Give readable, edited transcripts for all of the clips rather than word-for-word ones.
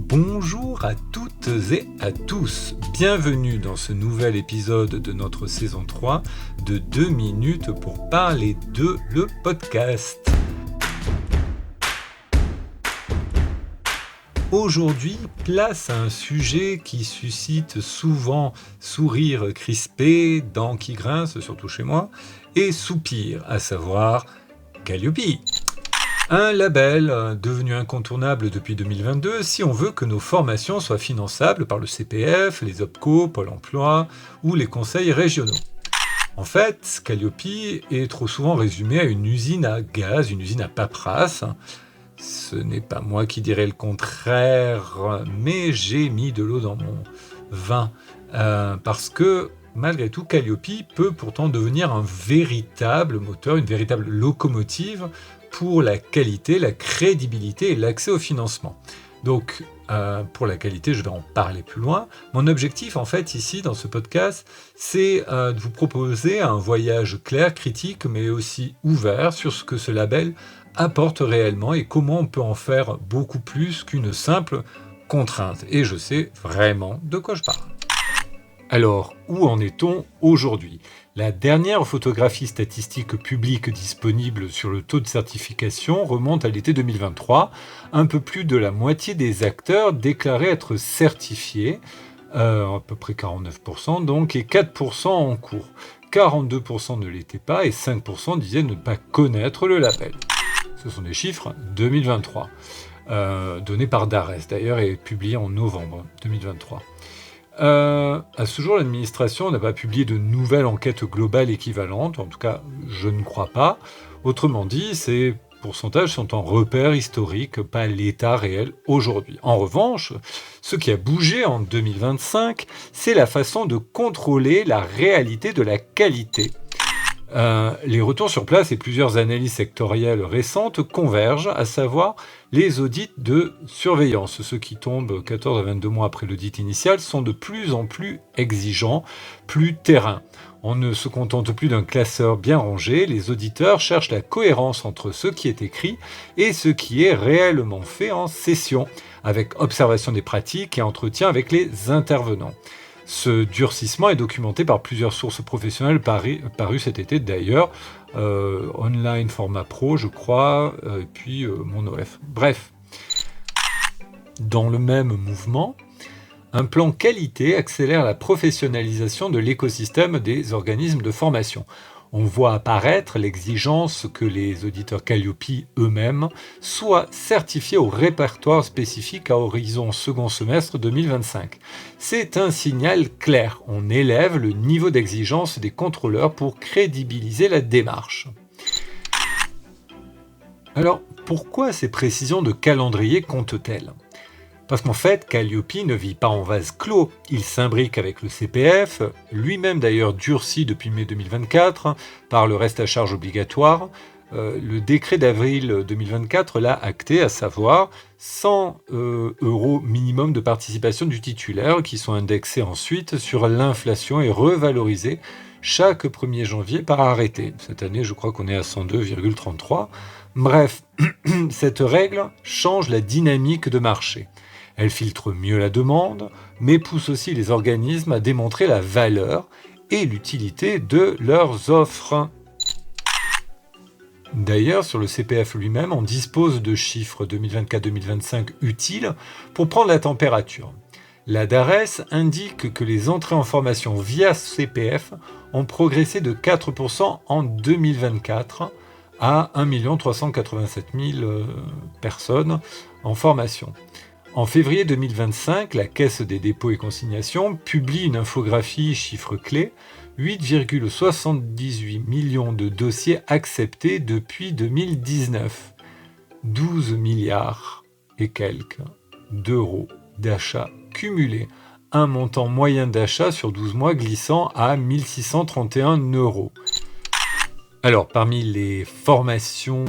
Bonjour à toutes et à tous, bienvenue dans ce nouvel épisode de notre saison 3 de 2 minutes pour parler de le podcast. Aujourd'hui, place à un sujet qui suscite souvent sourires crispés, dents qui grincent, surtout chez moi, et soupirs, à savoir Calliope. Un label devenu incontournable depuis 2022 si on veut que nos formations soient finançables par le CPF, les OPCO, Pôle emploi ou les conseils régionaux. En fait, Calliope est trop souvent résumé à une usine à gaz, une usine à paperasse. Ce n'est pas moi qui dirais le contraire, mais j'ai mis de l'eau dans mon vin. Parce que, malgré tout, Calliope peut pourtant devenir un véritable moteur, une véritable locomotive pour la qualité, la crédibilité et l'accès au financement. Donc, pour la qualité, je vais en parler plus loin. Mon objectif, en fait, ici, dans ce podcast, c'est de vous proposer un voyage clair, critique, mais aussi ouvert sur ce que ce label apporte réellement et comment on peut en faire beaucoup plus qu'une simple contrainte. Et je sais vraiment de quoi je parle. Alors, où en est-on aujourd'hui ? La dernière photographie statistique publique disponible sur le taux de certification remonte à l'été 2023. Un peu plus de la moitié des acteurs déclaraient être certifiés, à peu près 49% donc, et 4% en cours. 42% ne l'étaient pas et 5% disaient ne pas connaître le label. Ce sont des chiffres 2023, donnés par DARES d'ailleurs et publiés en novembre 2023. À ce jour, l'administration n'a pas publié de nouvelles enquêtes globales équivalentes, en tout cas, je ne crois pas. Autrement dit, ces pourcentages sont en repère historique, pas l'état réel aujourd'hui. En revanche, ce qui a bougé en 2025, c'est la façon de contrôler la réalité de la qualité. Les retours sur place et plusieurs analyses sectorielles récentes convergent, à savoir les audits de surveillance. Ceux qui tombent 14 à 22 mois après l'audit initial sont de plus en plus exigeants, plus terrain. On ne se contente plus d'un classeur bien rangé, les auditeurs cherchent la cohérence entre ce qui est écrit et ce qui est réellement fait en session, avec observation des pratiques et entretien avec les intervenants. Ce durcissement est documenté par plusieurs sources professionnelles parues cet été d'ailleurs, online format pro je crois, et puis mon OF. Bref, dans le même mouvement, un plan qualité accélère la professionnalisation de l'écosystème des organismes de formation. On voit apparaître l'exigence que les auditeurs Calliope eux-mêmes soient certifiés au répertoire spécifique à horizon second semestre 2025. C'est un signal clair, on élève le niveau d'exigence des contrôleurs pour crédibiliser la démarche. Alors, pourquoi ces précisions de calendrier comptent-elles ? Parce qu'en fait, Calliope ne vit pas en vase clos, il s'imbrique avec le CPF, lui-même d'ailleurs durci depuis mai 2024 par le reste à charge obligatoire. Le décret d'avril 2024 l'a acté, à savoir 100 € minimum de participation du titulaire qui sont indexés ensuite sur l'inflation et revalorisés chaque 1er janvier par arrêté. Cette année, je crois qu'on est à 102,33. Bref, cette règle change la dynamique de marché. Elle filtre mieux la demande, mais pousse aussi les organismes à démontrer la valeur et l'utilité de leurs offres. D'ailleurs, sur le CPF lui-même, on dispose de chiffres 2024-2025 utiles pour prendre la température. La DARES indique que les entrées en formation via CPF ont progressé de 4% en 2024 à 1 387 000 personnes en formation. En février 2025, la Caisse des dépôts et consignations publie une infographie chiffres clés, 8,78 millions de dossiers acceptés depuis 2019, 12 milliards et quelques d'euros d'achats cumulés, un montant moyen d'achat sur 12 mois glissant à 1 631 €. Alors, parmi les formations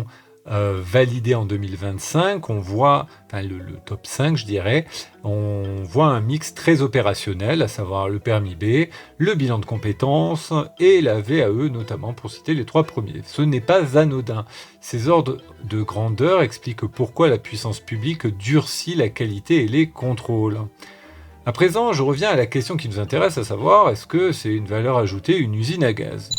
validé en 2025, on voit, le top 5 je dirais, on voit un mix très opérationnel, à savoir le permis B, le bilan de compétences et la VAE notamment, pour citer les 3 premiers. Ce n'est pas anodin. Ces ordres de grandeur expliquent pourquoi la puissance publique durcit la qualité et les contrôles. À présent, je reviens à la question qui nous intéresse, à savoir, est-ce que c'est une valeur ajoutée, une usine à gaz ?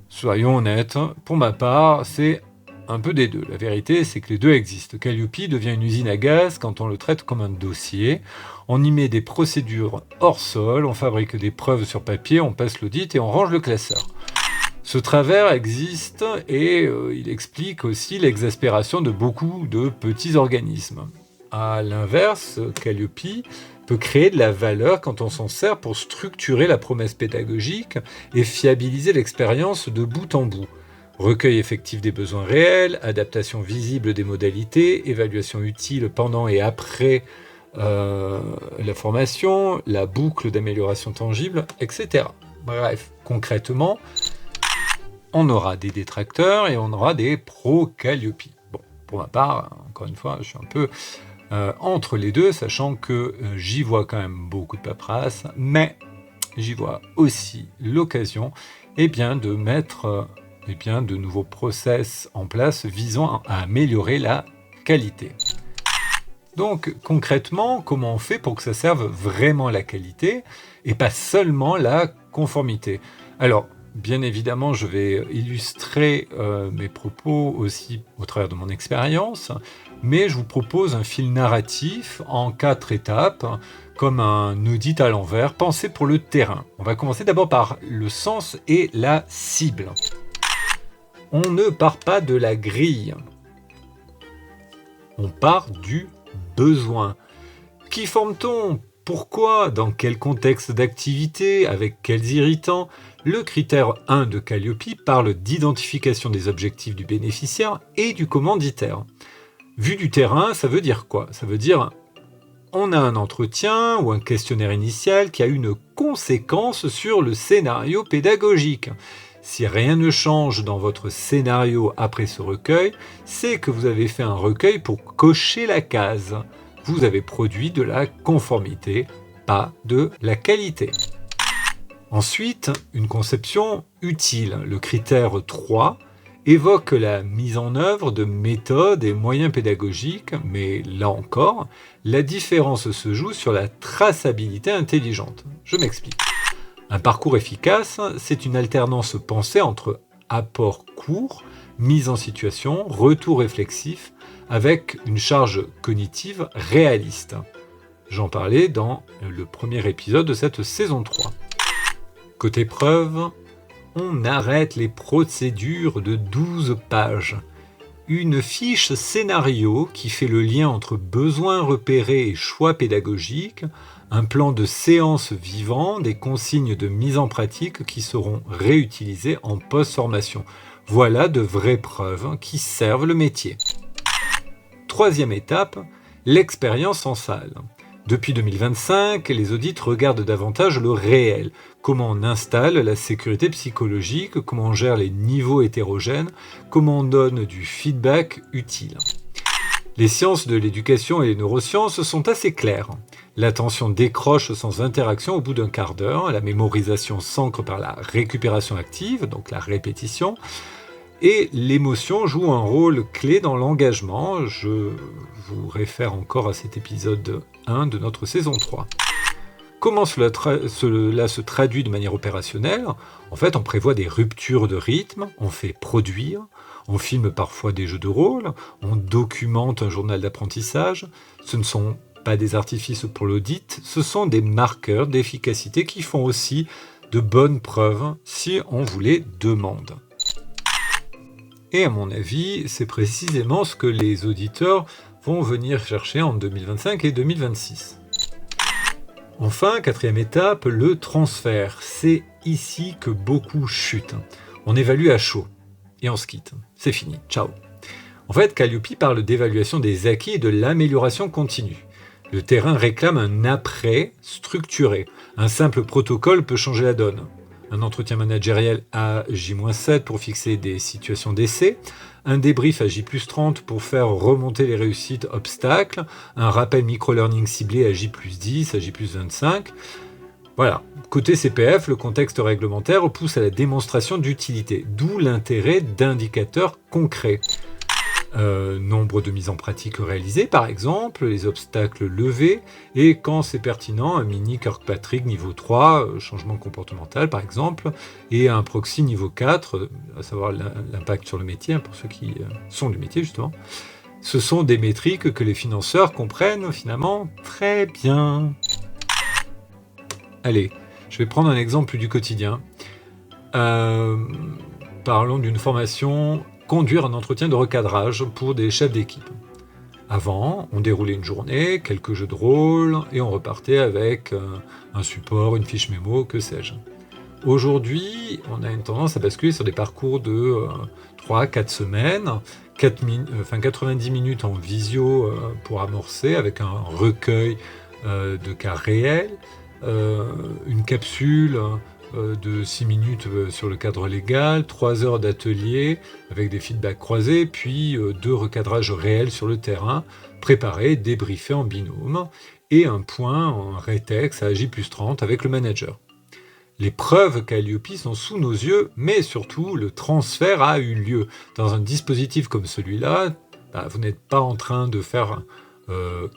Soyons honnêtes, pour ma part, c'est un peu des deux. La vérité, c'est que les deux existent. Calliope devient une usine à gaz quand on le traite comme un dossier. On y met des procédures hors sol, on fabrique des preuves sur papier, on passe l'audit et on range le classeur. Ce travers existe et il explique aussi l'exaspération de beaucoup de petits organismes. À l'inverse, Calliope peut créer de la valeur quand on s'en sert pour structurer la promesse pédagogique et fiabiliser l'expérience de bout en bout. Recueil effectif des besoins réels, adaptation visible des modalités, évaluation utile pendant et après la formation, la boucle d'amélioration tangible, etc. Bref, concrètement, on aura des détracteurs et on aura des pro-Calliope. Bon, pour ma part, encore une fois, je suis un peu entre les deux, sachant que j'y vois quand même beaucoup de paperasse, mais j'y vois aussi l'occasion de mettre de nouveaux process en place visant à améliorer la qualité. Donc concrètement, comment on fait pour que ça serve vraiment la qualité et pas seulement la conformité ? Alors, bien évidemment, je vais illustrer mes propos aussi au travers de mon expérience, mais je vous propose un fil narratif en 4 étapes, comme un audit à l'envers, pensé pour le terrain. On va commencer d'abord par le sens et la cible. On ne part pas de la grille. On part du besoin. Qui forme-t-on ? Pourquoi ? Dans quel contexte d'activité ? Avec quels irritants ? Le critère 1 de Calliope parle d'identification des objectifs du bénéficiaire et du commanditaire. Vu du terrain, ça veut dire quoi ? Ça veut dire on a un entretien ou un questionnaire initial qui a une conséquence sur le scénario pédagogique. Si rien ne change dans votre scénario après ce recueil, c'est que vous avez fait un recueil pour cocher la case. Vous avez produit de la conformité, pas de la qualité. Ensuite, une conception utile. Le critère 3 évoque la mise en œuvre de méthodes et moyens pédagogiques, mais là encore, la différence se joue sur la traçabilité intelligente. Je m'explique. Un parcours efficace, c'est une alternance pensée entre apport court, mise en situation, retour réflexif, avec une charge cognitive réaliste. J'en parlais dans le premier épisode de cette saison 3. Côté preuve, on arrête les procédures de 12 pages. Une fiche scénario qui fait le lien entre besoins repérés et choix pédagogiques, un plan de séance vivant, des consignes de mise en pratique qui seront réutilisées en post-formation. Voilà de vraies preuves qui servent le métier. Troisième étape, l'expérience en salle. Depuis 2025, les audits regardent davantage le réel. Comment on installe la sécurité psychologique, comment on gère les niveaux hétérogènes, comment on donne du feedback utile. Les sciences de l'éducation et les neurosciences sont assez claires. L'attention décroche sans interaction au bout d'un quart d'heure, la mémorisation s'ancre par la récupération active, donc la répétition, et l'émotion joue un rôle clé dans l'engagement. Je vous réfère encore à cet épisode 1 de notre saison 3. Comment cela se traduit de manière opérationnelle ? En fait, on prévoit des ruptures de rythme, on fait produire, on filme parfois des jeux de rôle, on documente un journal d'apprentissage. Ce ne sont pas des artifices pour l'audit, ce sont des marqueurs d'efficacité qui font aussi de bonnes preuves si on vous les demande. Et à mon avis, c'est précisément ce que les auditeurs vont venir chercher en 2025 et 2026. Enfin, quatrième étape, le transfert. C'est ici que beaucoup chutent. On évalue à chaud et on se quitte. C'est fini, ciao. En fait, Calliope parle d'évaluation des acquis et de l'amélioration continue. Le terrain réclame un après structuré. Un simple protocole peut changer la donne. Un entretien managériel à J-7 pour fixer des situations d'essai, un débrief à J+30 pour faire remonter les réussites obstacles, un rappel micro-learning ciblé à J+10, à J+25. Voilà. Côté CPF, le contexte réglementaire pousse à la démonstration d'utilité, d'où l'intérêt d'indicateurs concrets. Nombre de mises en pratique réalisées, par exemple, les obstacles levés, et quand c'est pertinent, un mini Kirkpatrick niveau 3, changement comportemental, par exemple, et un proxy niveau 4, à savoir l'impact sur le métier, pour ceux qui sont du métier, justement. Ce sont des métriques que les financeurs comprennent, finalement, très bien. Allez, je vais prendre un exemple du quotidien. Parlons d'une formation conduire un entretien de recadrage pour des chefs d'équipe. Avant, on déroulait une journée, quelques jeux de rôle, et on repartait avec un support, une fiche mémo, que sais-je. Aujourd'hui, on a une tendance à basculer sur des parcours de 3-4 semaines, 90 minutes en visio pour amorcer, avec un recueil de cas réels, une capsule de 6 minutes sur le cadre légal, 3 heures d'atelier avec des feedbacks croisés, puis 2 recadrages réels sur le terrain, préparés, débriefés en binôme, et un point en rétex à J+30 avec le manager. Les preuves Calliope sont sous nos yeux, mais surtout le transfert a eu lieu. Dans un dispositif comme celui-là, vous n'êtes pas en train de faire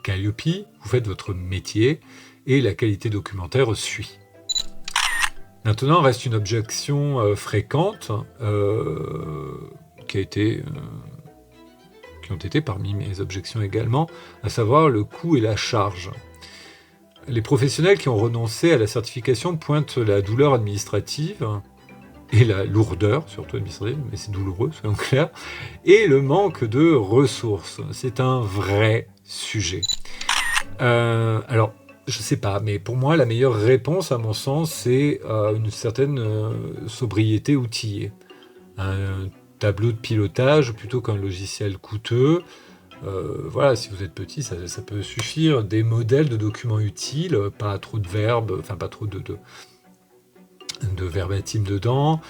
Calliope, vous faites votre métier, et la qualité documentaire suit. Maintenant, reste une objection fréquente qui ont été parmi mes objections également, à savoir le coût et la charge. Les professionnels qui ont renoncé à la certification pointent la douleur administrative et la lourdeur, surtout administrative, mais c'est douloureux, soyons clairs, et le manque de ressources. C'est un vrai sujet. Alors, je sais pas, mais pour moi, la meilleure réponse, à mon sens, c'est une certaine sobriété outillée. Un tableau de pilotage plutôt qu'un logiciel coûteux. Voilà, si vous êtes petit, ça peut suffire. Des modèles de documents utiles, pas trop de verbes, enfin pas trop de verbatim dedans.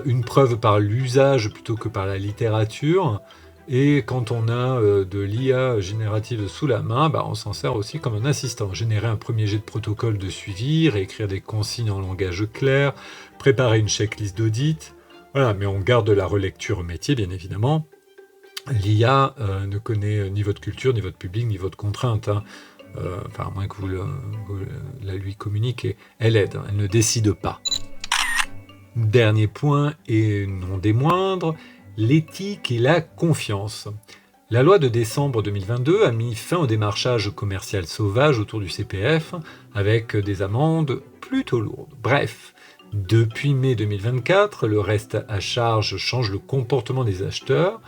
Une preuve par l'usage plutôt que par la littérature. Et quand on a de l'IA générative sous la main, on s'en sert aussi comme un assistant. Générer un premier jet de protocole de suivi, réécrire des consignes en langage clair, préparer une checklist d'audit. Voilà, mais on garde la relecture métier, bien évidemment. L'IA ne connaît ni votre culture, ni votre public, ni votre contrainte. À moins que vous la lui communiquez. Elle aide, elle ne décide pas. Dernier point, et non des moindres, l'éthique et la confiance. La loi de décembre 2022 a mis fin au démarchage commercial sauvage autour du CPF avec des amendes plutôt lourdes. Bref, depuis mai 2024, le reste à charge change le comportement des acheteurs.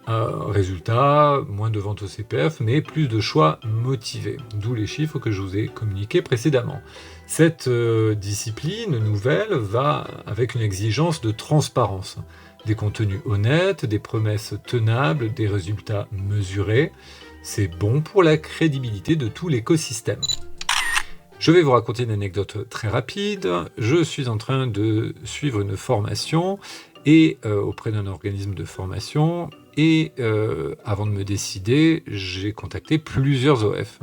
Résultat, moins de ventes au CPF, mais plus de choix motivés. D'où les chiffres que je vous ai communiqués précédemment. Cette discipline nouvelle va avec une exigence de transparence. Des contenus honnêtes, des promesses tenables, des résultats mesurés. C'est bon pour la crédibilité de tout l'écosystème. Je vais vous raconter une anecdote très rapide. Je suis en train de suivre une formation et auprès d'un organisme de formation. Et avant de me décider, j'ai contacté plusieurs OF.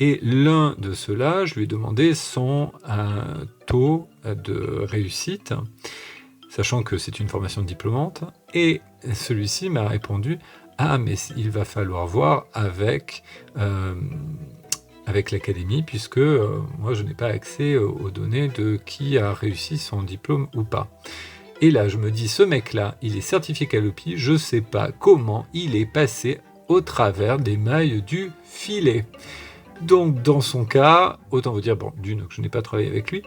Et l'un de ceux-là, je lui ai demandé son taux de réussite, sachant que c'est une formation diplômante. Et celui-ci m'a répondu « Ah, mais il va falloir voir avec l'académie, puisque moi, je n'ai pas accès aux données de qui a réussi son diplôme ou pas. » Et là, je me dis, ce mec-là, il est certifié Calliope, je ne sais pas comment il est passé au travers des mailles du filet. Donc, dans son cas, autant vous dire, d'une, que je n'ai pas travaillé avec lui,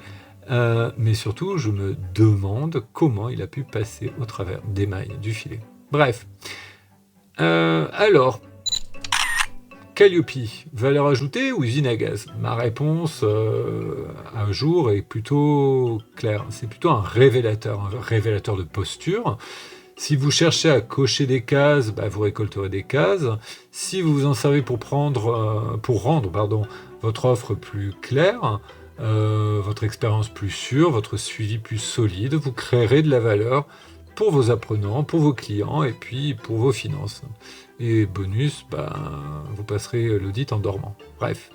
mais surtout, je me demande comment il a pu passer au travers des mailles du filet. Bref. Alors, Calliope, valeur ajoutée ou usine à gaz? Ma réponse un jour est plutôt claire. C'est plutôt un révélateur de posture. Si vous cherchez à cocher des cases, vous récolterez des cases. Si vous vous en servez pour rendre votre offre plus claire, votre expérience plus sûre, votre suivi plus solide, vous créerez de la valeur pour vos apprenants, pour vos clients et puis pour vos finances. Et bonus, vous passerez l'audit en dormant. Bref.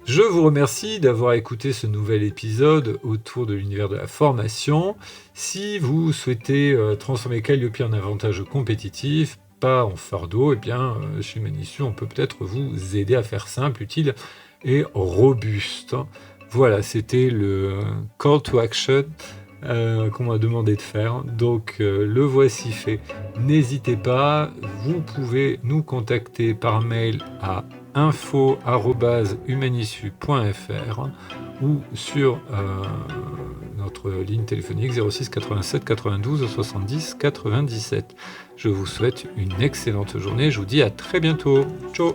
Je vous remercie d'avoir écouté ce nouvel épisode autour de l'univers de la formation. Si vous souhaitez transformer Calliope en avantage compétitif, pas en fardeau, chez Humanissu, on peut peut-être vous aider à faire simple, utile et robuste. Voilà, c'était le call to action qu'on m'a demandé de faire. Donc, le voici fait. N'hésitez pas, vous pouvez nous contacter par mail à info@humanissu.fr ou sur notre ligne téléphonique 06 87 92 70 97. Je vous souhaite une excellente journée. Je vous dis à très bientôt. Ciao.